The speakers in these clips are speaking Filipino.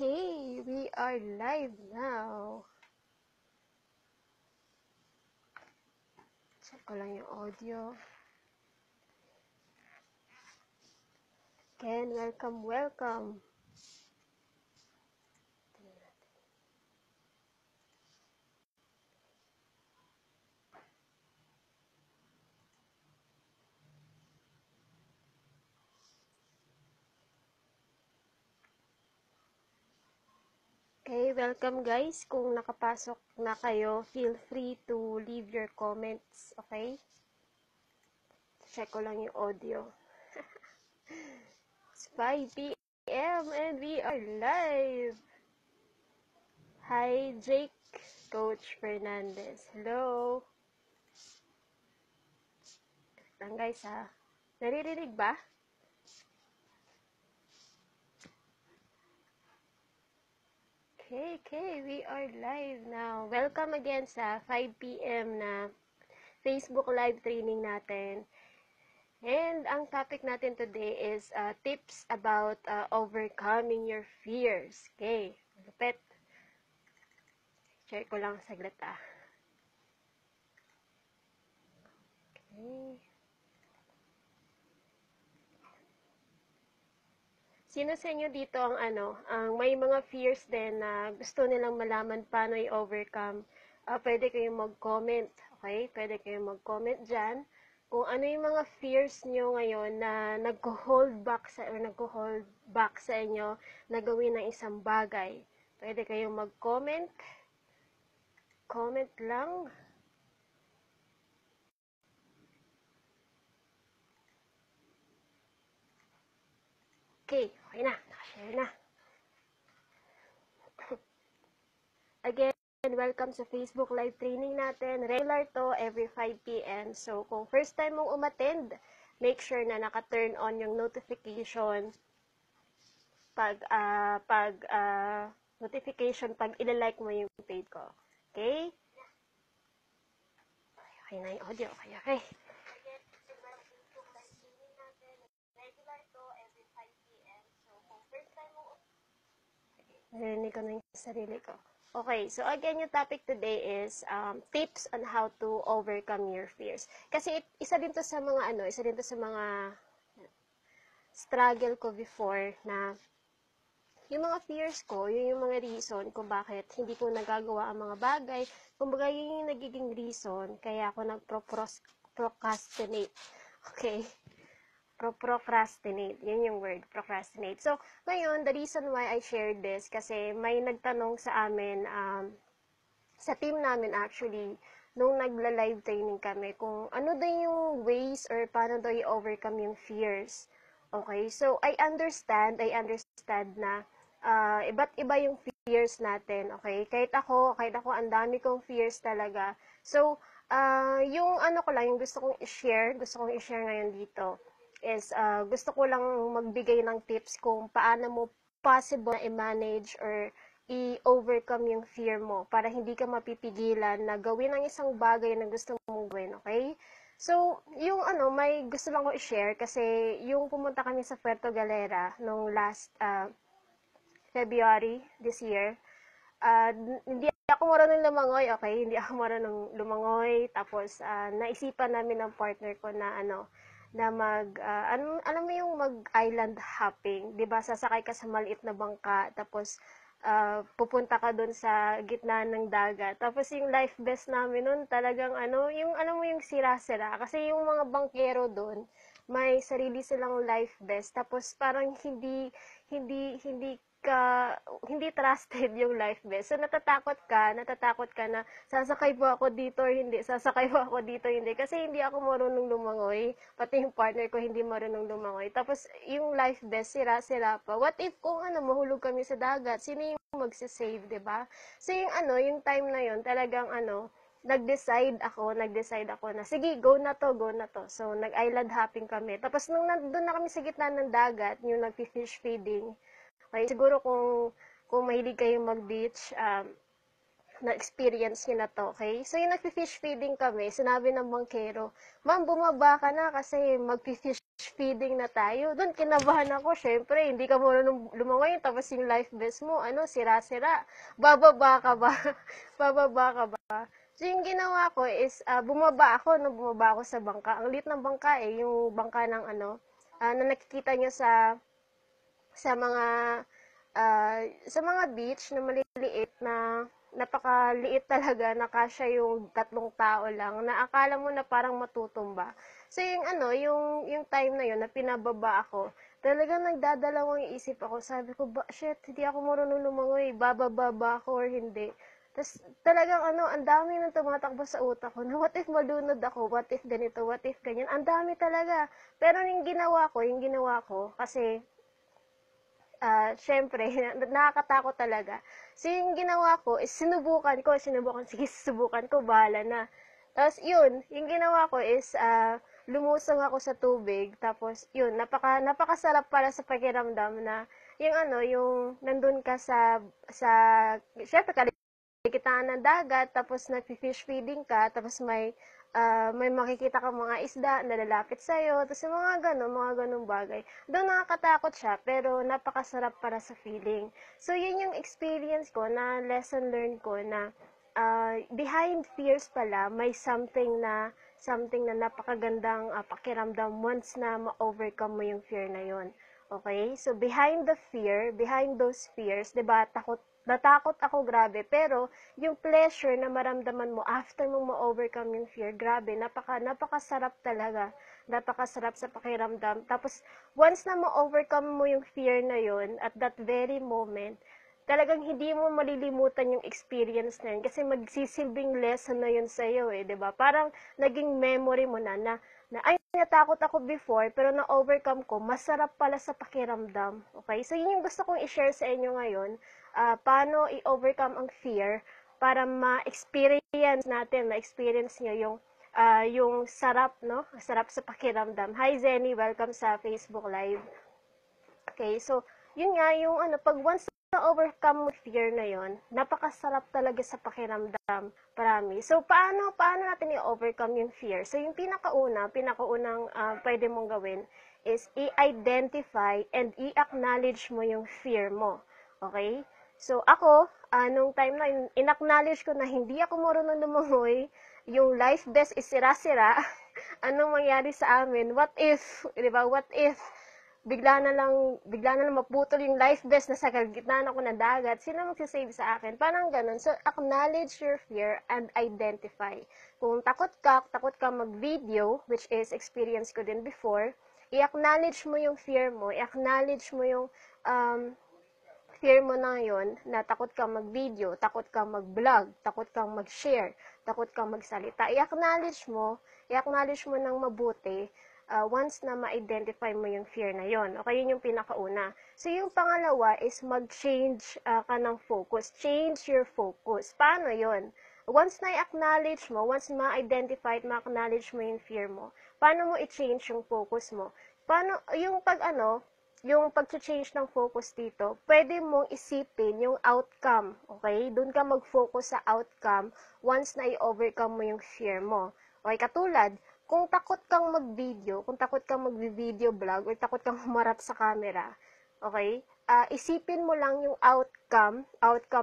Okay, we are live now. Check ko lang yung audio. Again, welcome. Okay, welcome guys. Kung nakapasok na kayo, feel free to leave your comments, okay? Check ko lang yung audio. It's 5 p.m. and we are live. Hi, Jake, Coach Fernandez. Hello. Lang guys ha. Naririnig ba? Okay, we are live now. Welcome again sa 5 p.m. na Facebook live training natin. And ang topic natin today is tips about overcoming your fears. Okay, lupit. Share ko lang saglit Okay. Sino sa inyo dito ang may mga fears din na gusto nilang malaman paano i-overcome? Pwede kayong mag-comment, okay? Pwede kayong mag-comment dyan. Kung ano yung mga fears nyo ngayon na nag-hold back sa inyo na gawin ng isang bagay. Pwede kayong mag-comment. Comment lang. Okay na. Nakashare na. Again, welcome sa Facebook live training natin. Regular to every 5 p.m. So, kung first time mong umattend, make sure na naka-turn on yung notification pag notification pag ilalike mo yung page ko. Okay? Okay na yung audio. Okay. Narinig ko na yung sarili ko. Okay, so again, yung topic today is tips on how to overcome your fears. Kasi isa din to sa mga struggle ko before na yung mga fears ko, yun yung mga reason kung bakit hindi ko nagagawa ang mga bagay. Kumbaga, yun yung nagiging reason kaya ako nag-procrastinate. Okay? Procrastinate. Yun yung word, procrastinate. So, ngayon, the reason why I shared this, kasi may nagtanong sa amin, sa team namin actually, nung nagla-live training kami, kung ano daw yung ways or paano daw i-overcome yung fears. Okay, so I understand na iba't iba yung fears natin, okay? Kahit ako, ang dami kong fears talaga. So, yung yung gusto kong i-share ngayon dito, is gusto ko lang magbigay ng tips kung paano mo possible na i-manage or i-overcome yung fear mo para hindi ka mapipigilan na gawin ang isang bagay na gusto mong gawin, okay? So, yung may gusto lang ko i-share kasi yung pumunta kami sa Puerto Galera nung last February this year, hindi ako marunong lumangoy, okay? Hindi ako marunong lumangoy. Tapos, naisipan namin ng partner ko na na alam mo yung mag-island hopping, 'di ba? Sasakay ka sa maliit na bangka, tapos pupunta ka doon sa gitna ng dagat. Tapos yung life vest namin noon, talagang yung alam mo yung sira-sira kasi yung mga bangkero doon may sarili silang life vest. Tapos parang hindi hindi trusted yung life vest. So natatakot ka na sasakay po ako dito or hindi, kasi hindi ako marunong lumangoy, pati yung partner ko hindi marunong lumangoy. Tapos yung life vest sira-sira pa. What if kung mahulog kami sa dagat, sino yung magse-save, 'di ba? So yung time na yon, talagang nag-decide ako na sige, go na to. So nag-island hopping kami. Tapos nung nandun na kami sa gitna ng dagat, yung nag-fish feeding. Okay, siguro kung mahilig kayong mag-beach, na-experience nyo na to, okay? So, yung nag-fish feeding kami, sinabi ng bangkero, ma'am, bumaba ka na kasi mag-fish feeding na tayo. Doon, kinabahan ako. Syempre, hindi ka marunong lumangoy, tapos yung life vest mo, sira-sira. Bababa ka ba? Bababa ka ba? So, yung ginawa ko is, bumaba ako sa bangka. Ang liit ng bangka yung bangka ng na nakikita nyo sa mga beach na maliliit na napakaliit talaga na kasya yung 3 tao lang na akala mo na parang matutumba. So yung time na yun na pinababa ako, talagang nagdadalawang isip ako. Sabi ko, shit, hindi ako marunong lumangoy, bababa ba ako or hindi. Tapos talagang ang dami nang tumatakbo sa utak ko na what if malunod ako, what if ganito, what if ganyan. Ang dami talaga. Pero yung ginawa ko kasi syempre, nakakatakot talaga. So, yung ginawa ko is sinubukan, sige, susubukan ko, bahala na. Tapos, yung ginawa ko is, lumusong ako sa tubig, tapos, napakasarap para sa pakiramdam na, yung nandun ka syempre, kitaan ng dagat, tapos nag-fish feeding ka, tapos may makikita kang mga isda na lalapit sa'yo, tapos yung mga ganong bagay. Doon nakakatakot siya, pero napakasarap para sa feeling. So, yun yung experience ko, na lesson learned ko, na behind fears pala, may something na napakagandang pakiramdam once na ma-overcome mo yung fear na yun. Okay? So, behind those fears, diba, natakot ako, grabe, pero yung pleasure na maramdaman mo after mo ma-overcome yung fear, grabe, napakasarap talaga. Napakasarap sa pakiramdam. Tapos, once na ma-overcome mo yung fear na yun, at that very moment, talagang hindi mo malilimutan yung experience na yun kasi magsisilbing lesson na yun sa'yo diba? Parang naging memory mo na ay, natakot ako before, pero na-overcome ko, masarap pala sa pakiramdam. Okay? So, yun yung gusto kong i-share sa inyo ngayon, paano i-overcome ang fear para ma-experience nyo yung sarap, no? Sarap sa pakiramdam. Hi, Zenny. Welcome sa Facebook Live. Okay, so, yun nga, yung pag once na-overcome mo fear na yon, napakasarap talaga sa pakiramdam. Promise. So, paano natin i-overcome yung fear? So, yung pinakaunang pwede mong gawin is i-identify and i-acknowledge mo yung fear mo. Okay? So, ako, nung time na in-acknowledge ko na hindi ako marunong lumangoy, yung life vest is sira-sira, anong mangyari sa amin? What if, di ba? What if bigla na lang maputol yung life vest na sa kalagitnaan ako ng dagat, sino magsisave sa akin? Parang ganun. So, acknowledge your fear and identify. Kung takot ka mag-video, which is experience ko din before, i-acknowledge mo yung fear mo, i-acknowledge mo yung fear mo na yon, na takot kang mag-video, takot kang mag-vlog, takot kang mag-share, takot kang magsalita. I-acknowledge mo ng mabuti once na ma-identify mo yung fear na yon. Okay, yun yung pinakauna. So, yung pangalawa is mag-change ka ng focus. Change your focus. Paano yon? Once na i-acknowledge mo, once ma-identify at ma-acknowledge mo yung fear mo, paano mo i-change yung focus mo? Paano, yung pag-change ng focus dito, pwede mong isipin yung outcome, okay? Doon ka mag-focus sa outcome once na i-overcome mo yung fear mo. Okay, katulad, kung takot kang mag-video vlog, or takot kang humarap sa camera, okay? Isipin mo lang yung outcome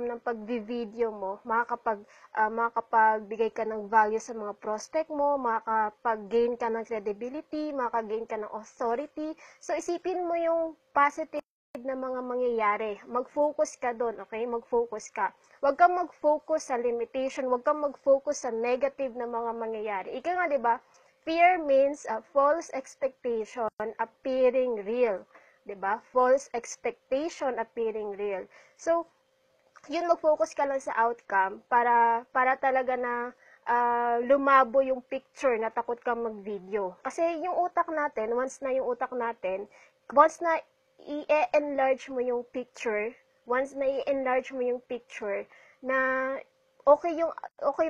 ng pag-video mo, makakapagbigay ka ng value sa mga prospect mo, makakapag-gain ka ng credibility, makaka-gain ka ng authority. So, isipin mo yung positive na mga mangyayari. Mag-focus ka doon, okay? Mag-focus ka. Huwag kang mag-focus sa limitation, huwag kang mag-focus sa negative na mga mangyayari. Ika nga, di ba? Fear means false expectation appearing real. Diba? False expectation appearing real. So, yun, mag-focus ka lang sa outcome para talaga na lumabo yung picture na takot kang mag-video. Kasi yung utak natin, once na i-enlarge mo yung picture, na okay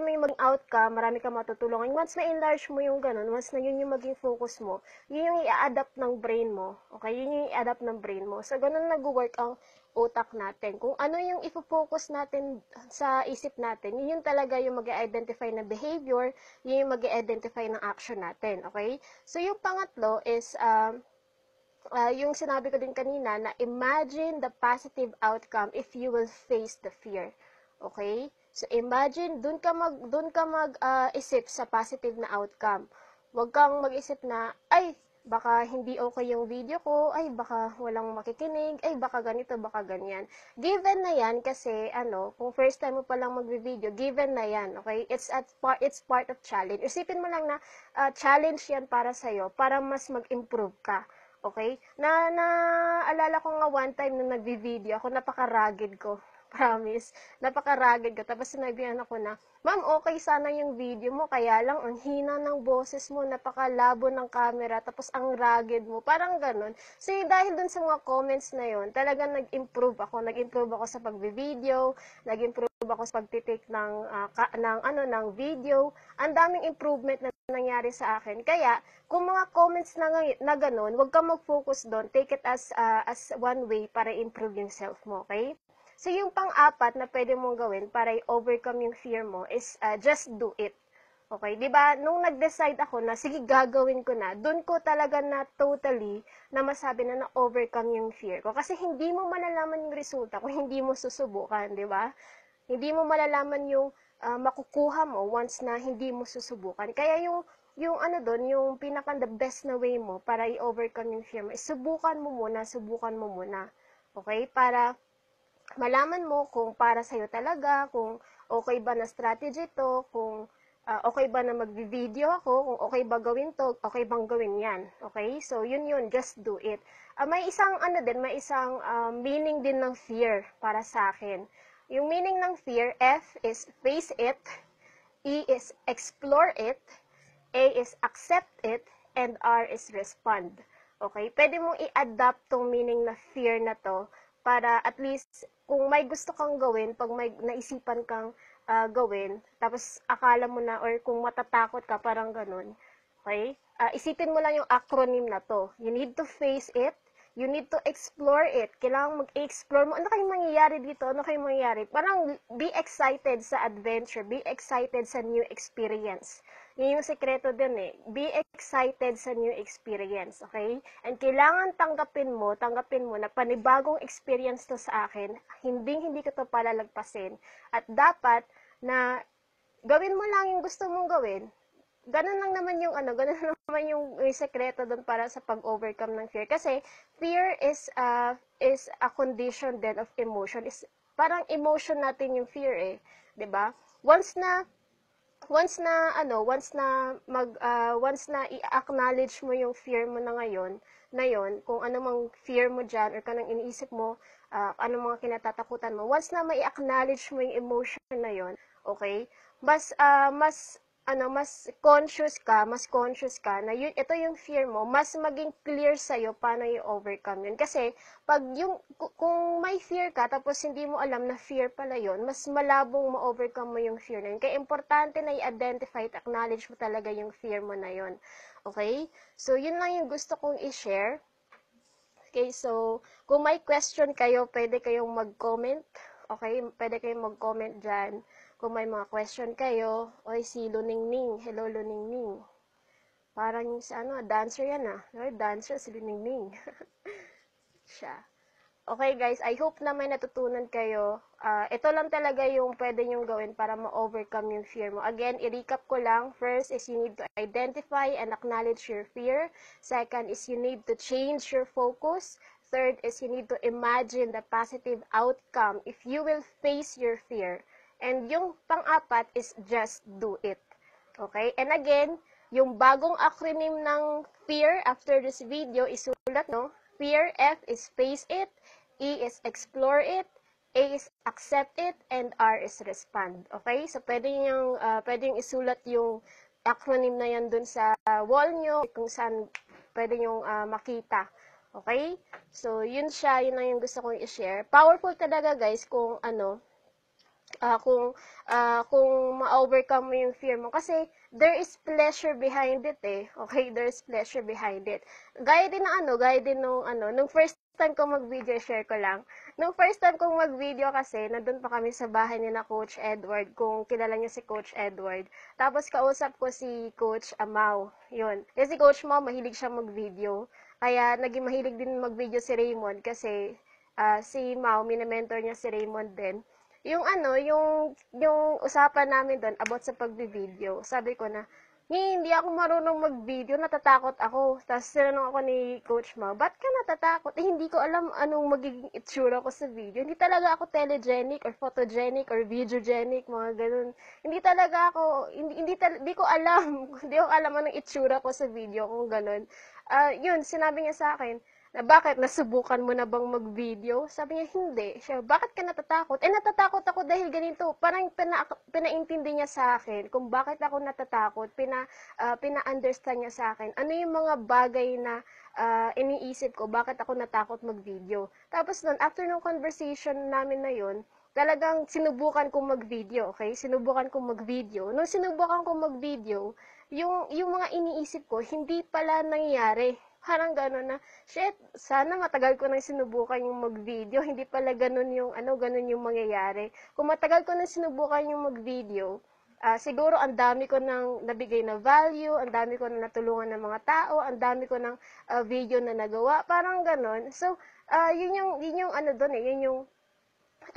mo yung maging outcome, marami kang matutulungan. Once na-enlarge mo yung ganun, once na yun yung maging focus mo, yun yung i-adapt ng brain mo. Okay? Yun yung i-adapt ng brain mo. So, ganun nag-work ang utak natin. Kung ano yung i-focus natin sa isip natin, yun talaga yung mag-identify na behavior, yun yung mag-identify ng action natin. Okay? So, yung pangatlo is, yung sinabi ko din kanina na imagine the positive outcome if you will face the fear. Okay? So imagine dun ka isip sa positive na outcome. Huwag kang mag-isip na ay baka hindi okay yung video ko, ay baka walang makikinig, ay baka ganito, baka ganyan. Given na yan kasi kung first time mo pa lang magvi-video, given na yan, okay? It's part of challenge. Isipin mo lang na challenge yan para sa para mas mag-improve ka. Okay? Naalala ko nga one time na nagvi-video ako, napaka-rugged ko. Promise. Napaka-rugged ko. Tapos sinabihan ako na, ma'am, okay sana yung video mo, kaya lang ang hina ng boses mo, napakalabo ng camera, tapos ang rugged mo. Parang ganun. So, dahil dun sa mga comments na yun, talagang nag-improve ako. Nag-improve ako sa pag-video, nag-improve ako sa pagtitake ng video. Ang daming improvement na nangyari sa akin. Kaya, kung mga comments na ganun, huwag kang mag-focus doon. Take it as one way para improve yung self mo, okay? So, yung pang-apat na pwede mong gawin para i-overcome yung fear mo is just do it. Okay? Diba? Nung nag-decide ako na, sige, gagawin ko na, dun ko talaga na totally na masabi na na-overcome yung fear ko. Kasi hindi mo malalaman yung resulta kung hindi mo susubukan, diba? Hindi mo malalaman yung makukuha mo once na hindi mo susubukan. Kaya yung yung pinaka the best na way mo para i-overcome yung fear mo, is subukan mo muna. Okay? Para malaman mo kung para sa'yo talaga, kung okay ba na strategy to, kung okay ba na mag-video ako, kung okay ba gawin to, okay bang gawin yan. Okay? So, yun, just do it. May isang, meaning din ng fear para sa akin. Yung meaning ng fear, F is face it, E is explore it, A is accept it, and R is respond. Okay? Pwede mong i-adapt tong meaning na fear na to para at least kung may gusto kang gawin, pag may naisipan kang gawin, tapos akala mo na, or kung matatakot ka, parang ganun, okay? Isipin mo lang yung acronym na to. You need to face it, you need to explore it. Kailangan mag-explore mo, ano kayong mangyayari dito, ano kayong mangyayari. Parang be excited sa adventure, be excited sa new experience. Yun yung sekreto din eh. Be excited sa new experience, okay? And kailangan tanggapin mo na panibagong experience to sa akin, hindi ko to palalagpasin. At dapat na gawin mo lang yung gusto mong gawin. Ganun lang naman yung sekreto doon para sa pag-overcome ng fear. Kasi fear is a condition then of emotion. Is parang emotion natin yung fear eh, 'di ba? Once na i-acknowledge mo yung fear mo na yon, kung ano mang fear mo diyan or kanang iniisip mo, ano mga kinatatakutan mo, once na mai-acknowledge mo yung emotion na yon, okay? Mas conscious ka na yun, ito yung fear mo, mas maging clear sa'yo paano i-overcome yun. Kasi, kung may fear ka, tapos hindi mo alam na fear pala yun, mas malabong ma-overcome mo yung fear na yun. Kaya importante na i-identify at acknowledge mo talaga yung fear mo na yun. Okay? So, yun lang yung gusto kong i-share. Okay, so, kung may question kayo, pwede kayong mag-comment. Okay, pwede kayong mag-comment dyan. Kung may mga question kayo, oy, si Luningning. Hello, Luningning. Parang yung dancer yan dancer si Luningning. Siya. Okay guys, I hope na may natutunan kayo. Ito lang talaga yung pwede nyong gawin para ma-overcome yung fear mo. Again, i-recap ko lang. First is you need to identify and acknowledge your fear. Second is you need to change your focus. Third is you need to imagine the positive outcome if you will face your fear. And yung pang-apat is just do it. Okay? And again, yung bagong acronym ng fear after this video, isulat no? Fear, F is face it, E is explore it, A is accept it, and R is respond. Okay? So, pwedeng isulat yung acronym na yan dun sa wall nyo, kung saan pwede nyong makita. Okay? So, yun lang yung gusto kong i-share. Powerful talaga guys kung kung ma-overcome mo yung fear mo. Kasi, there is pleasure behind it eh. Okay? There is pleasure behind it. Gaya din nung first time kong mag-video, share ko lang. Nung first time kong mag-video kasi, nandun pa kami sa bahay ni na Coach Edward, kung kilala niyo si Coach Edward. Tapos, kausap ko si Coach Amau. Yun. Kasi si Coach Mau, mahilig siya mag-video. Kaya naging mahilig din mag-video si Raymond kasi si Mau, mini-mentor niya si Raymond din. Yung ano, yung usapan namin doon about sa pagbi-video. Sabi ko na, hindi ako marunong mag-video, natatakot ako. Tapos tinanong ako ni Coach Mau, ba't ka natatakot? Hindi ko alam anong magiging itsura ko sa video. Hindi talaga ako telegenic or photogenic or videogenic, mga ganun. Hindi talaga ako, hindi ko alam, hindi ko alam anong itsura ko sa video kung ganun. Yun, sinabi niya sa akin, na bakit, nasubukan mo na bang mag-video? Sabi niya, hindi. Siya, bakit ka natatakot? Natatakot ako dahil ganito. Parang pinaintindi niya sa akin kung bakit ako natatakot. Pina-understand niya sa akin. Ano yung mga bagay na iniisip ko, bakit ako natakot mag-video. Tapos nun, after nung conversation namin na yun, talagang sinubukan kong mag-video, okay? Sinubukan kong mag-video. Nung sinubukan kong mag-video, yung mga iniisip ko, hindi pala nangyayari. Parang gano'n na, shit, sana matagal ko nang sinubukan yung mag-video, hindi pala gano'n yung, gano'n yung mangyayari. Kung matagal ko nang sinubukan yung mag-video, siguro ang dami ko nang nabigay na value, ang dami ko nang natulungan ng mga tao, ang dami ko nang video na nagawa, parang gano'n. So, yun yung doon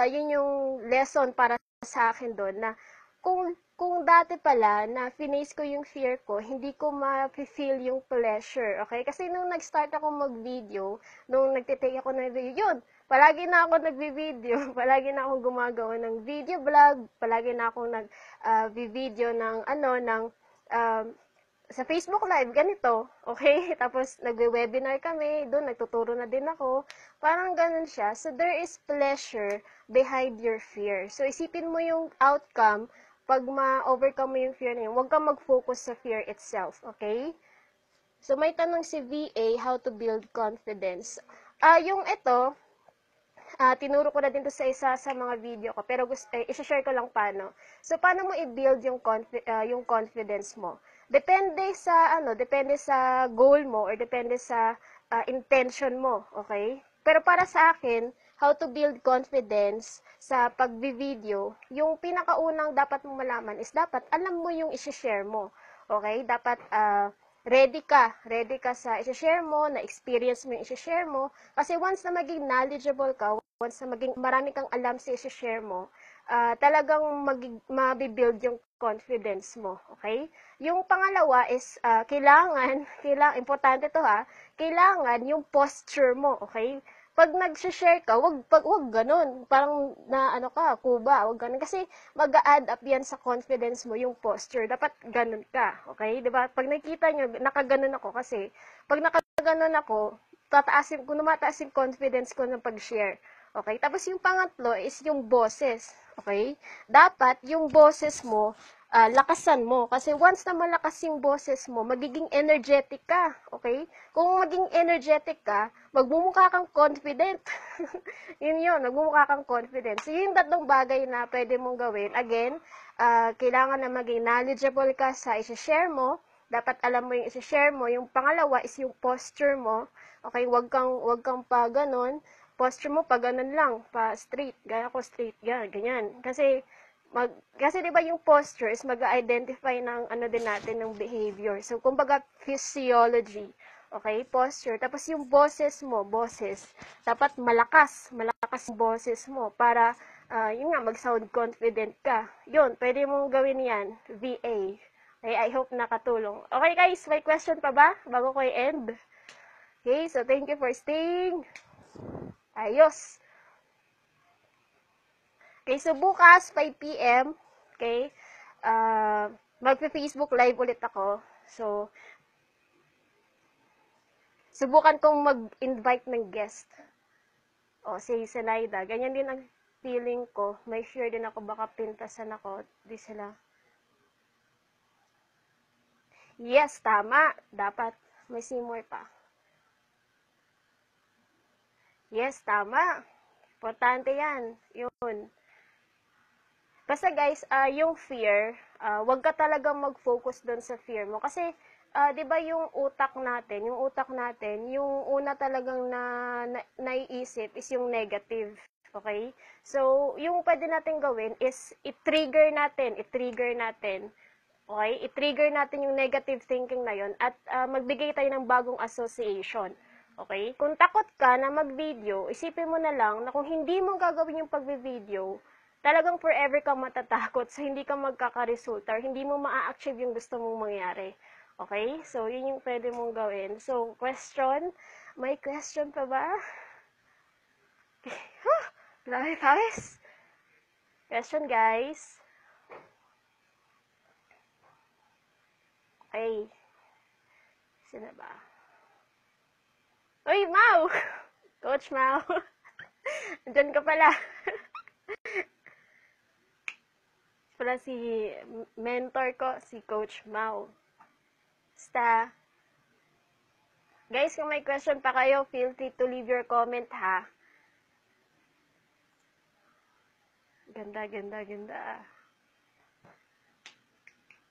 yun yung lesson para sa akin doon na kung dati pala na finish ko yung fear ko, hindi ko ma-feel yung pleasure, okay? Kasi nung nag-start ako mag-video, nung nagtitake ako ng video, yun, palagi na ako nagbi-video, palagi na akong gumagawa ng video vlog, palagi na akong nag-video sa Facebook Live, ganito, okay? Tapos, nagwe-webinar kami, doon, nagtuturo na din ako. Parang ganun siya. So, there is pleasure behind your fear. So, isipin mo yung outcome pag ma-overcome mo yung fear na yun. Huwag kang mag-focus sa fear itself, okay? So, may tanong si VA, how to build confidence. Yung ito, tinuro ko na din to sa isa sa mga video ko, pero i-share ko lang paano. So, paano mo i-build yung confidence mo? Depende sa goal mo or depende sa intention mo, okay? Pero para sa akin, how to build confidence sa pagbi-video, yung pinakaunang dapat mong malaman is dapat alam mo yung i-share mo, okay? Dapat ready ka sa i-share mo, na experience mo yung i-share mo, kasi once na maging knowledgeable ka, once na maging marami kang alam sa i-share mo, talagang mabibuild yung confidence mo, okay? Yung pangalawa is, kailangan, importante to ha, kailangan yung posture mo, okay? Pag nag-share ka, wag ganun, parang kuba, wag ganun, kasi mag-a-add up yan sa confidence mo, yung posture, dapat ganun ka, okay? Diba? Pag nakita nyo, nakaganon ako kasi, pag nakaganon ako, tumataas yung confidence ko ng pag-share. Okay? Tapos yung pangatlo is yung boses. Okay? Dapat yung boses mo, lakasan mo. Kasi once na malakas yung boses mo, magiging energetic ka. Okay? Kung maging energetic ka, magmumukha kang confident. yun, magmumukha kang confident. So, yun yung tatlong bagay na pwede mong gawin. Again, kailangan na maging knowledgeable ka sa i-share mo. Dapat alam mo yung i-share mo. Yung pangalawa is yung posture mo. Okay? Wag kang pa ganon. Posture mo pa ganun lang, pa straight, gaya ko straight, ganyan. Kasi 'di ba yung posture is mag-identify ng din natin ng behavior. So kumbaga physiology. Okay, posture. Tapos yung boses dapat malakas yung boses mo para yun nga mag-sound confident ka. Yun, pwede mong gawin 'yan, VA. Okay, I hope nakatulong. Okay guys, may question pa ba bago ko i-end? Okay, so thank you for staying. Ayos. Okay, so bukas, 5 p.m., okay, magpe-Facebook live ulit ako. So, subukan kong mag-invite ng guest. O, si Zenaida. Ganyan din ang feeling ko. May sure din ako, baka pintasan ako. Di sila. Yes, tama. Dapat. May seymour pa. Yes, tama. Importante yan. Yun. Basta guys, yung fear, wag ka talagang mag-focus doon sa fear mo. Kasi, 'di ba yung utak natin, yung una talagang naiisip is yung negative. Okay? So, yung pwede natin gawin is i-trigger natin. Okay? I-trigger natin yung negative thinking na yon at magbigay tayo ng bagong association. Okay? Kung takot ka na mag-video, isipin mo na lang na kung hindi mo gagawin yung pagbe-video, talagang forever kang matatakot so hindi ka magkakaresulta or hindi mo maa-achieve yung gusto mong mangyari. Okay? So, yun yung pwede mong gawin. So, question? May question pa ba? Grabe, pawis. Question, guys. Okay. Sino ba? Uy, Mau! Coach Mau. Diyan ka pala. Pala si mentor ko, si Coach Mau. Basta, guys, kung may question pa kayo, feel free to leave your comment, ha? Ganda, ganda, ganda.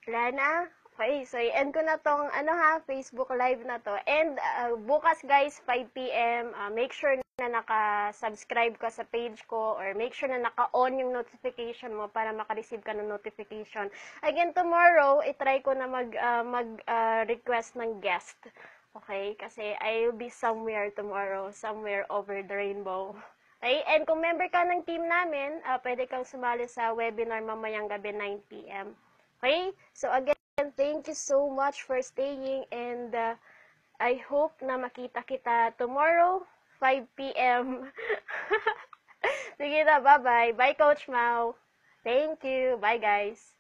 Wala na? Okay, so i-end ko na tong Facebook Live na to. And bukas guys, 5 p.m., make sure na naka-subscribe ka sa page ko or make sure na naka-on yung notification mo para maka-receive ka ng notification. Again, tomorrow, itry ko na mag-request ng guest. Okay? Kasi I'll be somewhere tomorrow, somewhere over the rainbow. Okay? And kung member ka ng team namin, pwede kang sumali sa webinar mamayang gabi 9 p.m. Okay? So again, thank you so much for staying and I hope na makita kita tomorrow, 5 p.m. Sige na, bye-bye. Bye, Coach Mau. Thank you. Bye, guys.